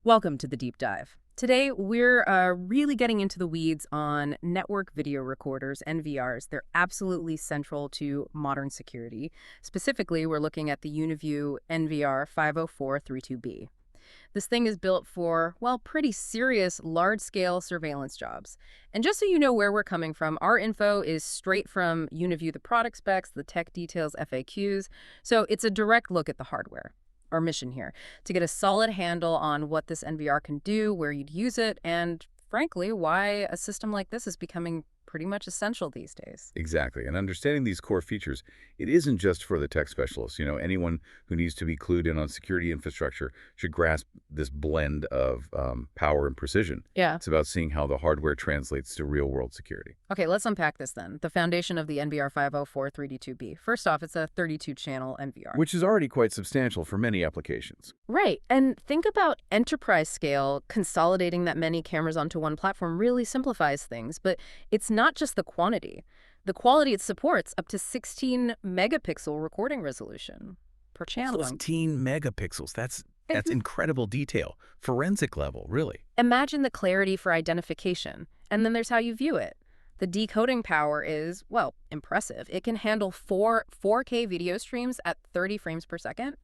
Welcome to the deep dive. Today, we're really getting into the weeds on network video recorders, NVRs. They're absolutely central to modern security. Specifically, we're looking at the Uniview NVR504-32B. This thing is built for, well, pretty serious large-scale surveillance jobs. And just so you know where we're coming from, our info is straight from Uniview, the product specs, the tech details, FAQs. So it's a direct look at the hardware. Our mission here, to get a solid handle on what this NVR can do, where you'd use it, and frankly, why a system like this is becoming pretty much essential these days. Exactly. And understanding these core features, it isn't just for the tech specialists. Anyone who needs to be clued in on security infrastructure should grasp this blend of power and precision. Yeah. It's about seeing how the hardware translates to real-world security. Okay, let's unpack this then. The foundation of the NVR504-32B. First off, it's a 32-channel NVR. Which is already quite substantial for many applications. Right. And think about enterprise scale. Consolidating that many cameras onto one platform really simplifies things. But it's not just the quantity. The quality it supports up to 16 megapixel recording resolution per channel. 16 megapixels. That's incredible detail. Forensic level, really. Imagine the clarity for identification. And then there's how you view it. The decoding power is, well, impressive. It can handle 4K video streams at 30 frames per second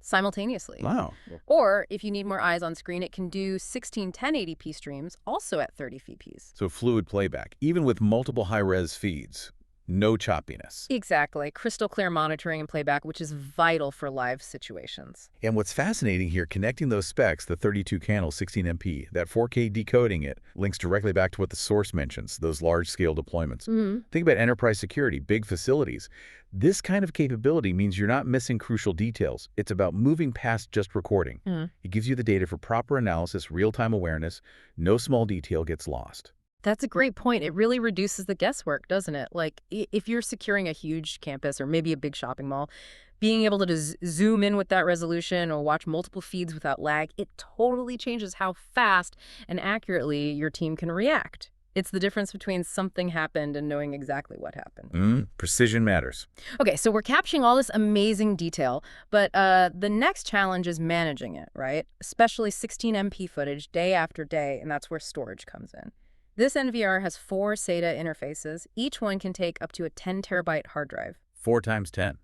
simultaneously. Wow. Or if you need more eyes on screen, it can do 16 1080p streams also at 30 fps. So fluid playback, even with multiple high-res feeds. No choppiness. Exactly. Crystal clear monitoring and playback, which is vital for live situations. And what's fascinating here, connecting those specs, the 32-channel 16MP, that 4K decoding it, links directly back to what the source mentions, those large-scale deployments. Think about enterprise security, big facilities. This kind of capability means you're not missing crucial details. It's about moving past just recording. It gives you the data for proper analysis, real-time awareness. No small detail gets lost. That's a great point. It really reduces the guesswork, doesn't it? Like, if you're securing a huge campus or maybe a big shopping mall, being able to zoom in with that resolution or watch multiple feeds without lag, it totally changes how fast and accurately your team can react. It's the difference between something happened and knowing exactly what happened. Precision matters. Okay, so we're capturing all this amazing detail, but the next challenge is managing it, right? Especially 16MP footage day after day, and that's where storage comes in. This NVR has 4 SATA interfaces. Each one can take up to a 10 terabyte hard drive. 4 times 10.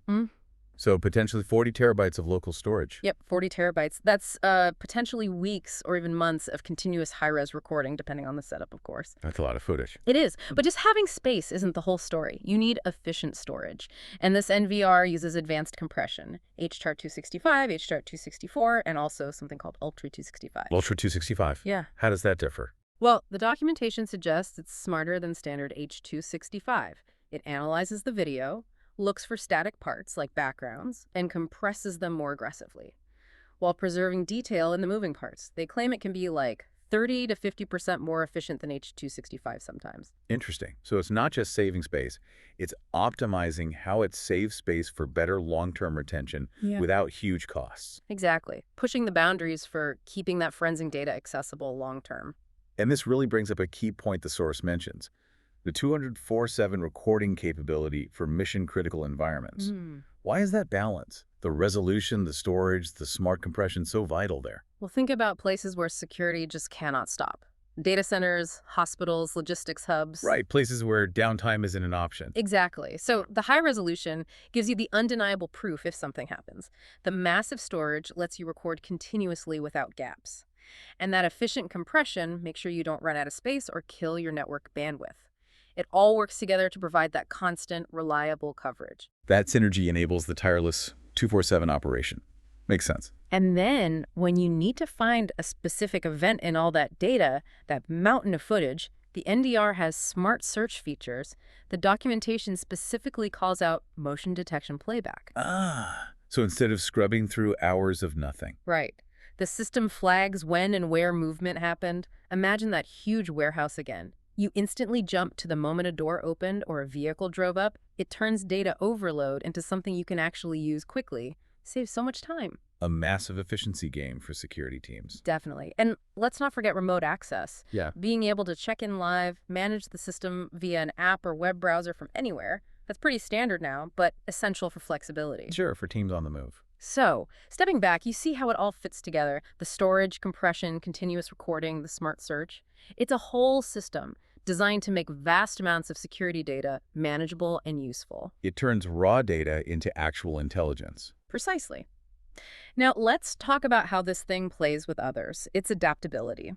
So potentially 40 terabytes of local storage. Yep, 40 terabytes. That's potentially weeks or even months of continuous high-res recording, depending on the setup, of course. That's a lot of footage. It is. But just having space isn't the whole story. You need efficient storage. And this NVR uses advanced compression, HDR265, HDR264, and also something called Ultra 265. Ultra 265? Yeah. How does that differ? Well, the documentation suggests it's smarter than standard H.265. It analyzes the video, looks for static parts like backgrounds, and compresses them more aggressively, while preserving detail in the moving parts. They claim it can be like 30 to 50% more efficient than H.265 sometimes. Interesting. So it's not just saving space, it's optimizing how it saves space for better long-term retention without huge costs. Exactly. Pushing the boundaries for keeping that forensic data accessible long-term. And this really brings up a key point the source mentions, the 24/7 recording capability for mission-critical environments. Why is that balance? The resolution, the storage, the smart compression so vital there? Well, think about places where security just cannot stop. Data centers, hospitals, logistics hubs. Right, places where downtime isn't an option. Exactly. So the high resolution gives you the undeniable proof if something happens. The massive storage lets you record continuously without gaps. And that efficient compression makes sure you don't run out of space or kill your network bandwidth. It all works together to provide that constant, reliable coverage. That synergy enables the tireless 24/7 operation. Makes sense. And then when you need to find a specific event in all that data, that mountain of footage, the NDR has smart search features. The documentation specifically calls out motion detection playback. So instead of scrubbing through hours of nothing. Right. The system flags when and where movement happened. Imagine that huge warehouse again. You instantly jump to the moment a door opened or a vehicle drove up. It turns data overload into something you can actually use quickly. Saves so much time. A massive efficiency game for security teams. Definitely. And let's not forget remote access. Yeah. Being able to check in live, manage the system via an app or web browser from anywhere. That's pretty standard now, but essential for flexibility. Sure, for teams on the move. So, stepping back, you see how it all fits together. The storage, compression, continuous recording, the smart search. It's a whole system designed to make vast amounts of security data manageable and useful. It turns raw data into actual intelligence. Precisely. Now, let's talk about how this thing plays with others. Its adaptability.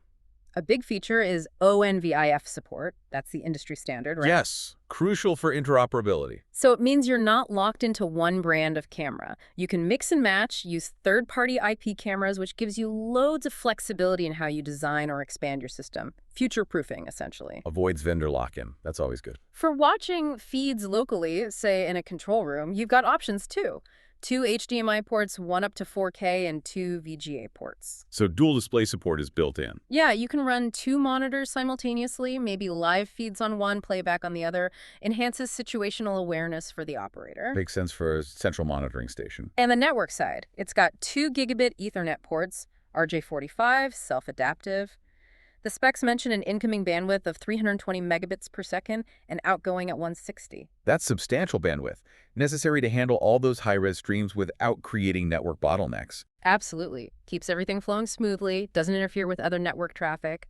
A big feature is ONVIF support. That's the industry standard, right? Yes, crucial for interoperability. So it means you're not locked into one brand of camera. You can mix and match, use third-party IP cameras, which gives you loads of flexibility in how you design or expand your system. Future-proofing, essentially. Avoids vendor lock-in. That's always good. For watching feeds locally, say in a control room, you've got options too. 2 HDMI ports, 1 up to 4K, and 2 VGA ports. So dual display support is built in. Yeah, you can run 2 monitors simultaneously, maybe live feeds on one, playback on the other. Enhances situational awareness for the operator. Makes sense for a central monitoring station. And the network side, it's got 2 gigabit Ethernet ports, RJ45, self-adaptive. The specs mention an incoming bandwidth of 320 megabits per second and outgoing at 160. That's substantial bandwidth, necessary to handle all those high-res streams without creating network bottlenecks. Absolutely. Keeps everything flowing smoothly, doesn't interfere with other network traffic.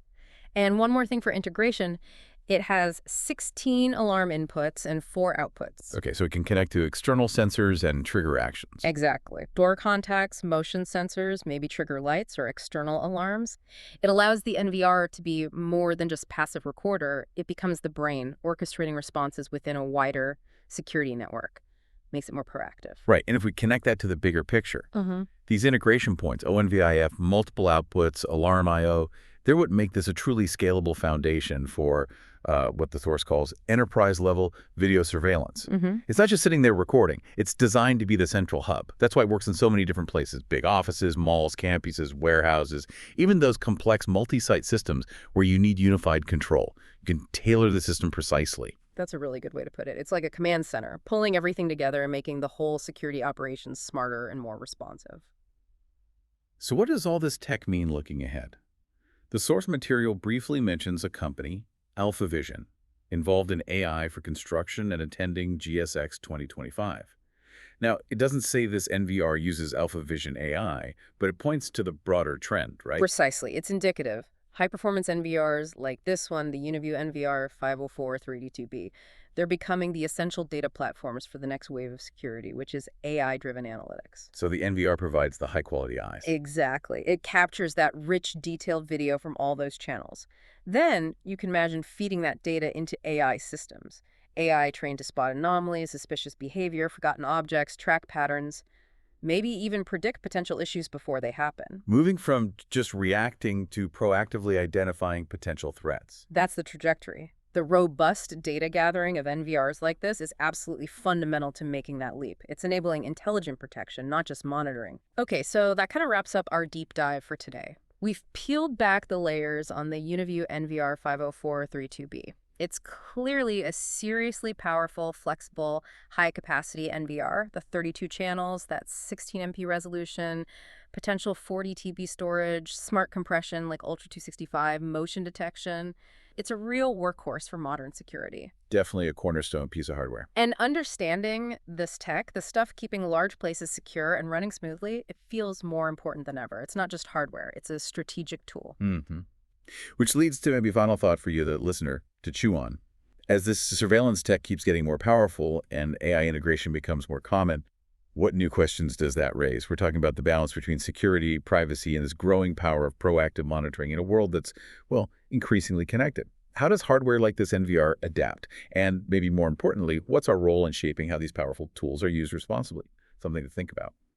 And one more thing for integration, it has 16 alarm inputs and 4 outputs. Okay, so it can connect to external sensors and trigger actions. Exactly. Door contacts, motion sensors, maybe trigger lights or external alarms. It allows the NVR to be more than just passive recorder. It becomes the brain, orchestrating responses within a wider security network. Makes it more proactive. Right, and if we connect that to the bigger picture, these integration points, ONVIF, multiple outputs, alarm I/O, they're what make this a truly scalable foundation for what the source calls enterprise-level video surveillance. It's not just sitting there recording. It's designed to be the central hub. That's why it works in so many different places: big offices, malls, campuses, warehouses, even those complex multi-site systems where you need unified control. You can tailor the system precisely. That's a really good way to put it. It's like a command center, pulling everything together and making the whole security operations smarter and more responsive. So what does all this tech mean looking ahead? The source material briefly mentions a company, AlphaVision, involved in AI for construction and attending GSX 2025. Now, it doesn't say this NVR uses AlphaVision AI, but it points to the broader trend, right? Precisely. It's indicative. High-performance NVRs like this one, the Uniview NVR504-32B, they're becoming the essential data platforms for the next wave of security, which is AI-driven analytics. So the NVR provides the high-quality eyes. Exactly. It captures that rich, detailed video from all those channels. Then you can imagine feeding that data into AI systems. AI trained to spot anomalies, suspicious behavior, forgotten objects, track patterns, maybe even predict potential issues before they happen. Moving from just reacting to proactively identifying potential threats. That's the trajectory. The robust data gathering of NVRs like this is absolutely fundamental to making that leap. It's enabling intelligent protection, not just monitoring. Okay, so that kind of wraps up our deep dive for today. We've peeled back the layers on the Uniview NVR504-32B. It's clearly a seriously powerful, flexible, high-capacity NVR. The 32 channels, that's 16 MP resolution, potential 40 TB storage, smart compression like Ultra 265, motion detection. It's a real workhorse for modern security. Definitely a cornerstone piece of hardware. And understanding this tech, the stuff keeping large places secure and running smoothly, it feels more important than ever. It's not just hardware. It's a strategic tool. Which leads to maybe a final thought for you, the listener, to chew on. As this surveillance tech keeps getting more powerful and AI integration becomes more common, what new questions does that raise? We're talking about the balance between security, privacy, and this growing power of proactive monitoring in a world that's, well, increasingly connected. How does hardware like this NVR adapt? And maybe more importantly, what's our role in shaping how these powerful tools are used responsibly? Something to think about.